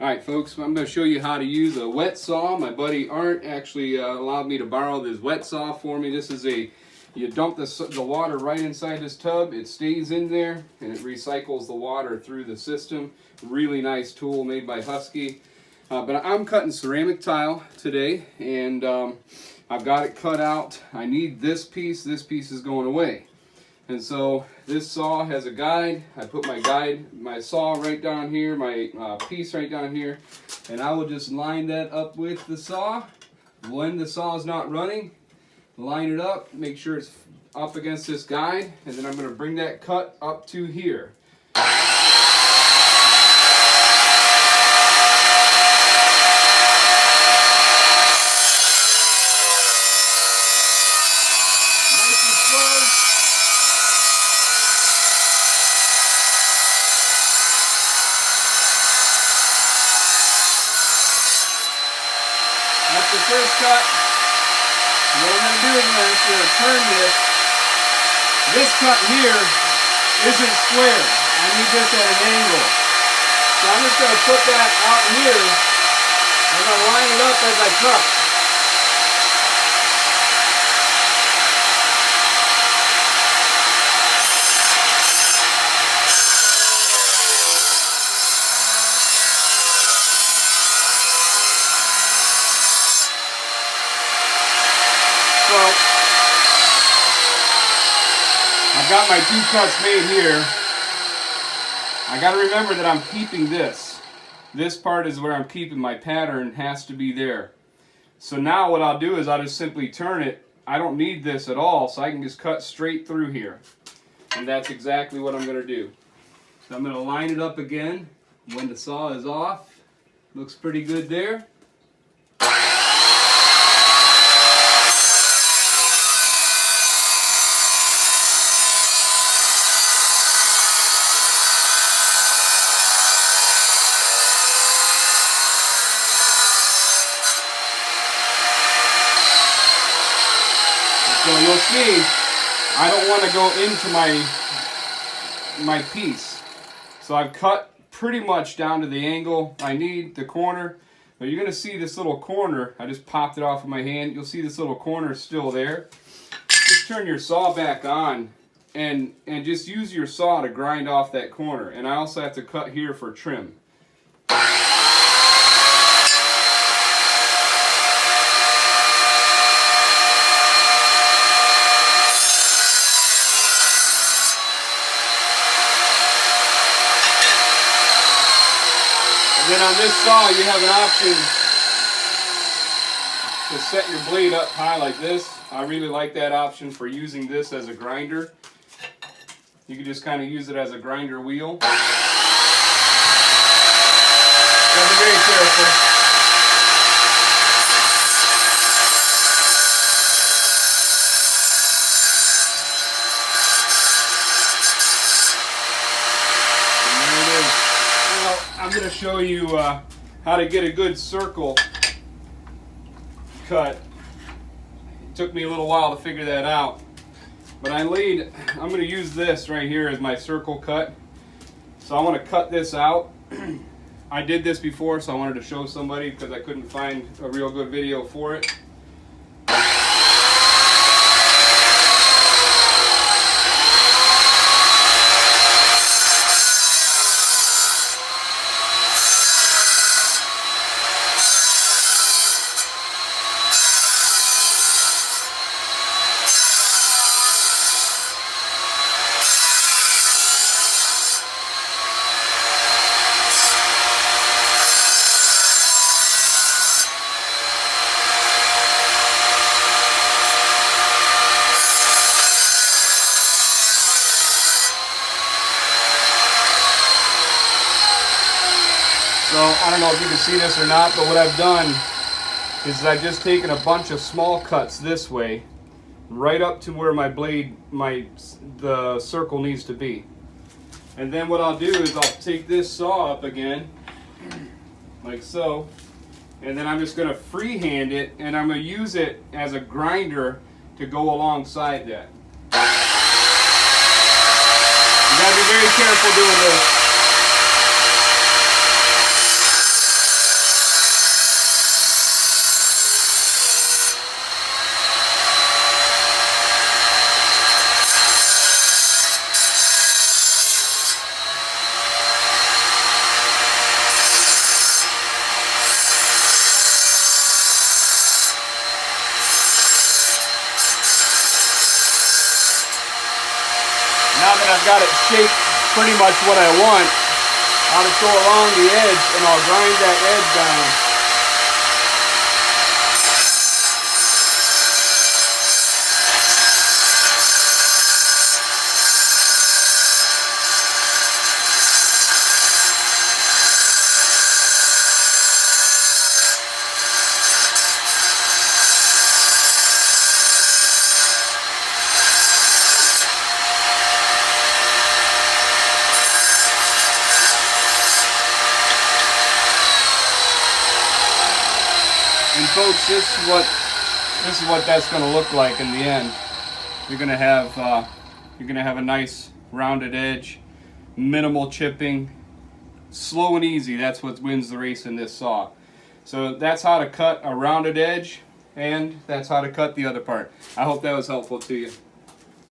Alright folks, I'm going to show you how to use a wet saw. My buddy Art actually allowed me to borrow this wet saw for me. This is you dump the water right inside this tub, it stays in there, and it recycles the water through the system. Really nice tool made by Husky. But I'm cutting ceramic tile today, and I've got it cut out. I need this piece is going away. And so this saw has a guide. I put my saw right down here, my piece right down here, and I will just line that up with the saw. When the saw is not running, line it up, make sure it's up against this guide, and then I'm going to bring that cut up to here. That's the first cut. What I'm going to do is I'm just going to turn this. This cut here isn't square. I need this at an angle. So I'm just going to put that out here. I'm going to line it up as I cut. So, I've got my two cuts made here. I got to remember that I'm keeping this. This part is where I'm keeping my pattern, has to be there. So now what I'll do is I'll just simply turn it. I don't need this at all, so I can just cut straight through here. And that's exactly what I'm going to do. So I'm going to line it up again when the saw is off. Looks pretty good there. So you'll see, I don't want to go into my piece. So I've cut pretty much down to the angle I need, the corner. But you're going to see this little corner, I just popped it off of my hand. You'll see this little corner still there. Just turn your saw back on and just use your saw to grind off that corner. And I also have to cut here for trim. Then on this saw you have an option to set your blade up high like this. I really like that option for using this as a grinder. You can just kind of use it as a grinder wheel. Gotta be very careful. I'm going to show you how to get a good circle cut. It took me a little while to figure that out. But I'm going to use this right here as my circle cut. So I want to cut this out. I did this before, so I wanted to show somebody because I couldn't find a real good video for it. So I don't know if you can see this or not, but what I've done is I've just taken a bunch of small cuts this way, right up to where my blade, the circle needs to be. And then what I'll do is I'll take this saw up again, like so, and then I'm just going to freehand it, and I'm going to use it as a grinder to go alongside that. You got to be very careful doing this. I've got it shaped pretty much what I want, I'll just go along the edge and I'll grind that edge down. And folks, this is what that's going to look like in the end. You're going to have a nice rounded edge, minimal chipping, slow and easy. That's what wins the race in this saw. So that's how to cut a rounded edge, and that's how to cut the other part. I hope that was helpful to you.